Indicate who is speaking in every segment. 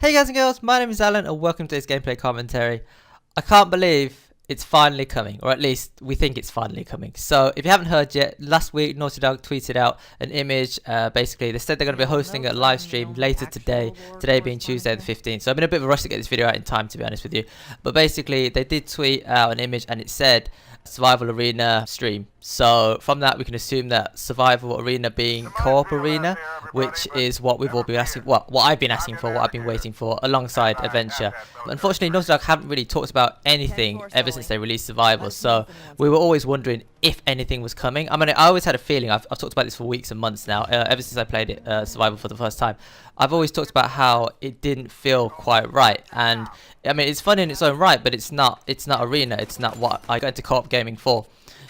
Speaker 1: Hey guys and girls, my name is Alan and welcome to today's gameplay commentary. I can't believe it's finally coming, or at least we think it's finally coming. So if you haven't heard yet, last week Naughty Dog tweeted out an image. Basically they said they're going to be hosting a live stream later today being Tuesday the 15th. So I'm in a bit of a rush to get this video out in time, to be honest with you. But basically they did tweet out an image and it said Survival Arena stream. So from that we can assume that Survival Arena being co-op arena, which is what we've all been asking, what I've been asking for, what I've been waiting for, alongside Adventure. But unfortunately Naughty Dog haven't really talked about anything ever since they released Survival, so we were always wondering if anything was coming. I mean, I always had a feeling, I've talked about this for weeks and months now, ever since I played it, Survival for the first time. I've always talked about how it didn't feel quite right, and I mean it's fun in its own right, but it's not arena, it's not what I got into co-op gaming for.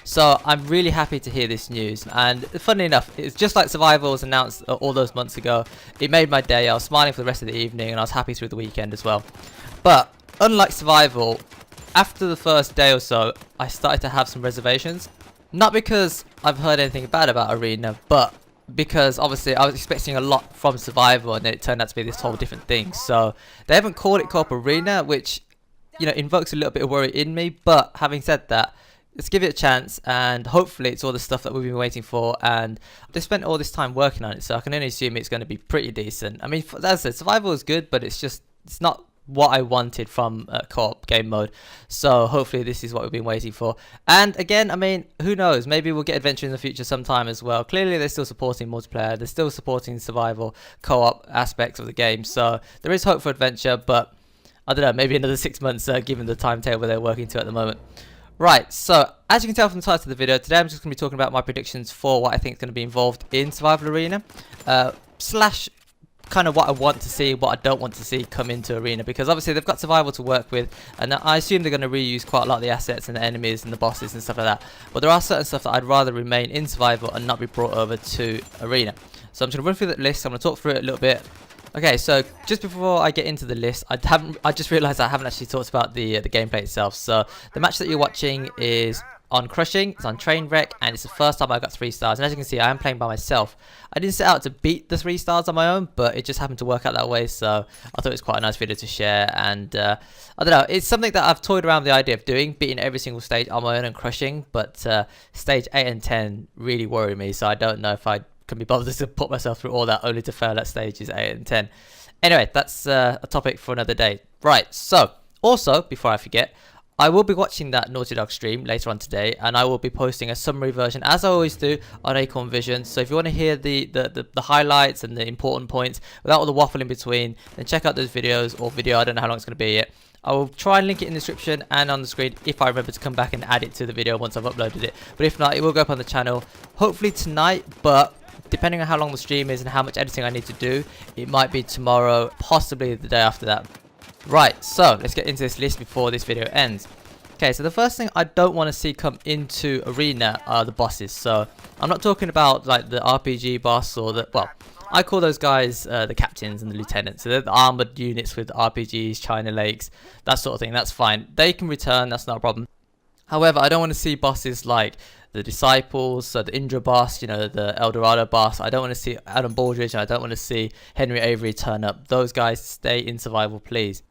Speaker 1: So I'm really happy to hear this news, and funnily enough, it's just like Survival was announced all those months ago. It made my day. I was smiling for the rest of the evening and I was happy through the weekend as well. But unlike Survival, after the first day or so I started to have some reservations. Not because I've heard anything bad about Arena, but because obviously I was expecting a lot from Survival and then it turned out to be this whole different thing. So they haven't called it Co-op Arena, which, you know, invokes a little bit of worry in me. But having said that, let's give it a chance, and hopefully it's all the stuff that we've been waiting for, and they spent all this time working on it, so I can only assume it's going to be pretty decent. I mean, as I said, Survival is good, but it's not what I wanted from co-op game mode, so hopefully this is what we've been waiting for. And again, I mean, who knows, maybe we'll get Adventure in the future sometime as well. Clearly they're still supporting multiplayer, they're still supporting Survival co-op aspects of the game, so there is hope for Adventure, but I don't know, maybe another 6 months given the timetable they're working to at the moment. Right, so as you can tell from the title of the video, today I'm just going to be talking about my predictions for what I think is going to be involved in Survival Arena, slash kind of what I want to see, what I don't want to see come into Arena, because obviously they've got Survival to work with, and I assume they're going to reuse quite a lot of the assets and the enemies and the bosses and stuff like that. But there are certain stuff that I'd rather remain in Survival and not be brought over to Arena. So I'm just going to run through that list, I'm going to talk through it a little bit. Okay, so just before I get into the list, I just realised I haven't actually talked about the gameplay itself. So the match that you're watching is on Crushing, it's on Trainwreck, and it's the first time I got 3 stars. And as you can see, I am playing by myself. I didn't set out to beat the 3 stars on my own, but it just happened to work out that way. So I thought it was quite a nice video to share. And I don't know, it's something that I've toyed around with the idea of doing, beating every single stage on my own and Crushing. But stage 8 and 10 really worry me, so I don't know if I can be bothered to put myself through all that only to fail at stages 8 and 10. Anyway, that's a topic for another day. Right, so also before I forget, I will be watching that Naughty Dog stream later on today, and I will be posting a summary version as I always do on Acorn Vision. So if you want to hear the highlights and the important points without all the waffle in between, then check out those videos, or video, I don't know how long it's going to be yet. I will try and link it in the description and on the screen if I remember to come back and add it to the video once I've uploaded it. But if not, it will go up on the channel hopefully tonight, but depending on how long the stream is and how much editing I need to do, it might be tomorrow, possibly the day after that. Right, so let's get into this list before this video ends. Okay, so the first thing I don't want to see come into Arena are the bosses. So I'm not talking about like the RPG boss or the, well, I call those guys the captains and the lieutenants. So they're the armored units with RPGs, China Lakes, that sort of thing. That's fine. They can return, that's not a problem. However, I don't want to see bosses like the Disciples, so the Indra boss, you know, the El Dorado boss. I don't want to see Adam Baldridge, and I don't want to see Henry Avery turn up. Those guys stay in Survival, please.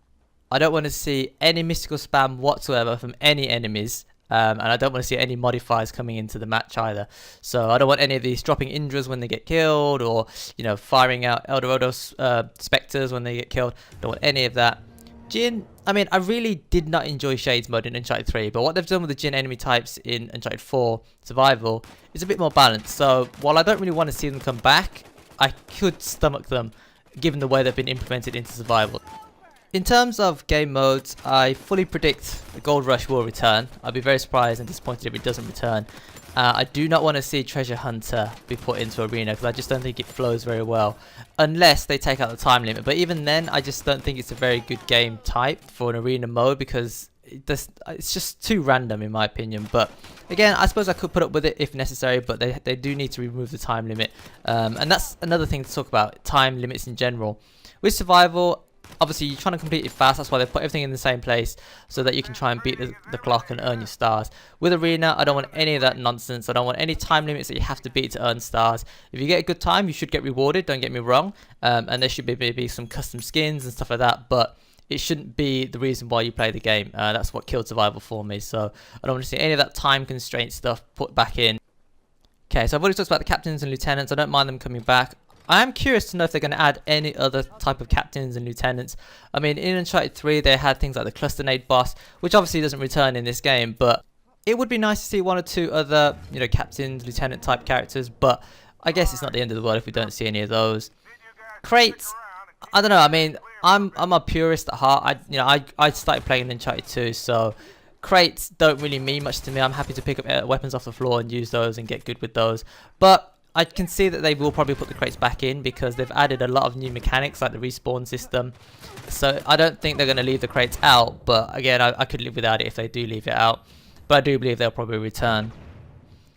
Speaker 1: I don't want to see any mystical spam whatsoever from any enemies, and I don't want to see any modifiers coming into the match either. So I don't want any of these dropping Indras when they get killed, or, you know, firing out El Dorado Spectres when they get killed. Don't want any of that. Jinn, I mean, I really did not enjoy Shades mode in Uncharted 3, but what they've done with the Jinn enemy types in Uncharted 4 Survival is a bit more balanced. So while I don't really want to see them come back, I could stomach them given the way they've been implemented into Survival. In terms of game modes, I fully predict the Gold Rush will return. I'd be very surprised and disappointed if it doesn't return. I do not want to see Treasure Hunter be put into Arena because I just don't think it flows very well unless they take out the time limit. But even then, I just don't think it's a very good game type for an Arena mode because it's just too random in my opinion. But again, I suppose I could put up with it if necessary, but they do need to remove the time limit. And that's another thing to talk about, time limits in general. With Survival, Obviously, you're trying to complete it fast. That's why they put everything in the same place so that you can try and beat the clock and earn your stars. With Arena, I don't want any of that nonsense. I don't want any time limits that you have to beat to earn stars. If you get a good time, you should get rewarded. Don't get me wrong. And there should be maybe some custom skins and stuff like that. But it shouldn't be the reason why you play the game. That's what killed survival for me. So I don't want to see any of that time constraint stuff put back in. Okay, so I've already talked about the captains and lieutenants. I don't mind them coming back. I am curious to know if they're going to add any other type of captains and lieutenants. I mean, in Uncharted 3, they had things like the cluster nade boss, which obviously doesn't return in this game, but it would be nice to see one or two other, you know, captains, lieutenant type characters, but I guess it's not the end of the world if we don't see any of those. Crates, I don't know. I mean, I'm a purist at heart. I started playing Uncharted 2, so crates don't really mean much to me. I'm happy to pick up weapons off the floor and use those and get good with those, but I can see that they will probably put the crates back in because they've added a lot of new mechanics like the respawn system. So I don't think they're going to leave the crates out, but again, I could live without it if they do leave it out. But I do believe they'll probably return.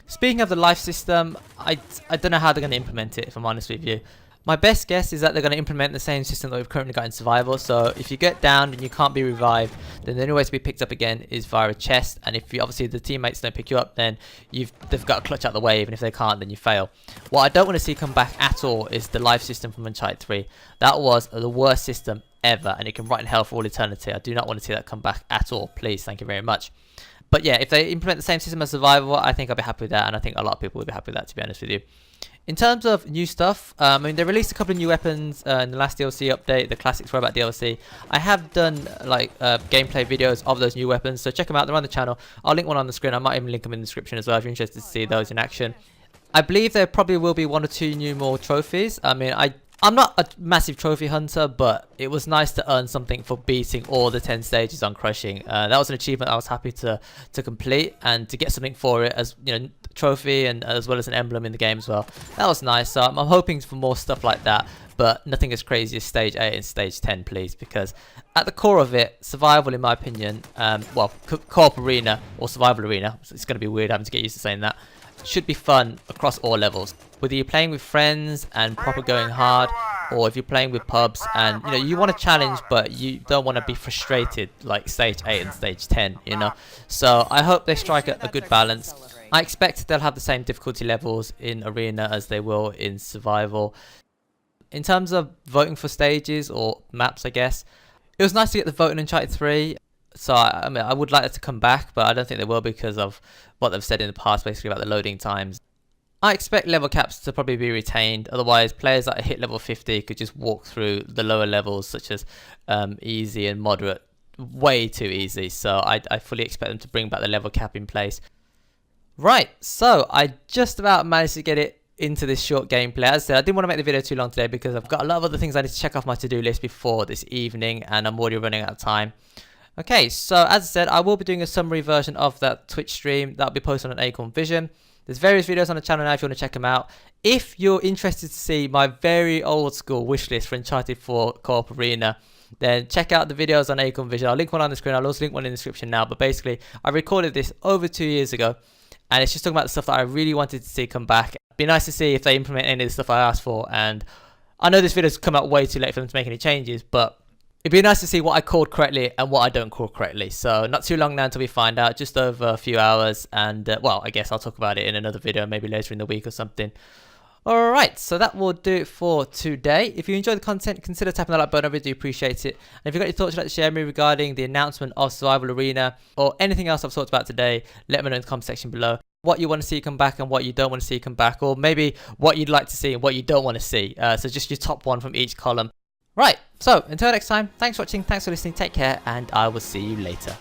Speaker 1: Speaking of the life system, I don't know how they're going to implement it, if I'm honest with you. My best guess is that they're going to implement the same system that we've currently got in survival. So if you get downed and you can't be revived, then the only way to be picked up again is via a chest. And if you obviously the teammates don't pick you up, then they've got to clutch out the wave. And if they can't, then you fail. What I don't want to see come back at all is the life system from Uncharted 3. That was the worst system ever, and it can rot in hell for all eternity. I do not want to see that come back at all. Please, thank you very much. But yeah, if they implement the same system as survival, I think I'll be happy with that, and I think a lot of people will be happy with that, to be honest with you. In terms of new stuff, I mean, they released a couple of new weapons in the last DLC update, the classic throwback DLC. I have done like gameplay videos of those new weapons, so check them out. They're on the channel. I'll link one on the screen. I might even link them in the description as well if you're interested to see those in action. I believe there probably will be one or two more trophies. I mean, I'm not a massive trophy hunter, but it was nice to earn something for beating all the 10 stages on Crushing. That was an achievement I was happy to complete, and to get something for it as, you know, trophy and as well as an emblem in the game as well. That was nice. So I'm hoping for more stuff like that, but nothing as crazy as stage 8 and stage 10, please, because at the core of it, survival, in my opinion, well, co-op arena or survival arena, it's going to be weird having to get used to saying that, should be fun across all levels. Whether you're playing with friends and proper going hard, or if you're playing with pubs and, you know, you want a challenge but you don't want to be frustrated like stage 8 and stage 10, you know. So I hope they strike a good balance. I expect they'll have the same difficulty levels in arena as they will in survival. In terms of voting for stages or maps, I guess, it was nice to get the vote in Uncharted 3. So I mean, I would like it to come back, but I don't think they will because of what they've said in the past, basically about the loading times. I expect level caps to probably be retained. Otherwise, players that hit level 50 could just walk through the lower levels, such as easy and moderate, way too easy. So I fully expect them to bring back the level cap in place. Right, so I just about managed to get it into this short gameplay. As I said, I didn't want to make the video too long today because I've got a lot of other things I need to check off my to-do list before this evening, and I'm already running out of time. Okay, so as I said, I will be doing a summary version of that Twitch stream. That'll be posted on Acorn Vision. There's various videos on the channel now if you want to check them out. If you're interested to see my very old school wishlist for Uncharted 4 Co-op Arena, then check out the videos on Acorn Vision. I'll link one on the screen. I'll also link one in the description now. But basically, I recorded this over 2 years ago, and it's just talking about the stuff that I really wanted to see come back. It'd be nice to see if they implement any of the stuff I asked for. And I know this video's come out way too late for them to make any changes, but it'd be nice to see what I called correctly and what I don't call correctly. So not too long now until we find out, just over a few hours. And well, I guess I'll talk about it in another video, maybe later in the week or something. Alright, so that will do it for today. If you enjoyed the content, consider tapping that like button. I really do appreciate it. And if you've got any thoughts you'd like to share with me regarding the announcement of Survival Arena or anything else I've talked about today, let me know in the comment section below. What you want to see come back and what you don't want to see come back, or maybe what you'd like to see and what you don't want to see. So just your top one from each column. Right, so until next time, thanks for watching, thanks for listening, take care, and I will see you later.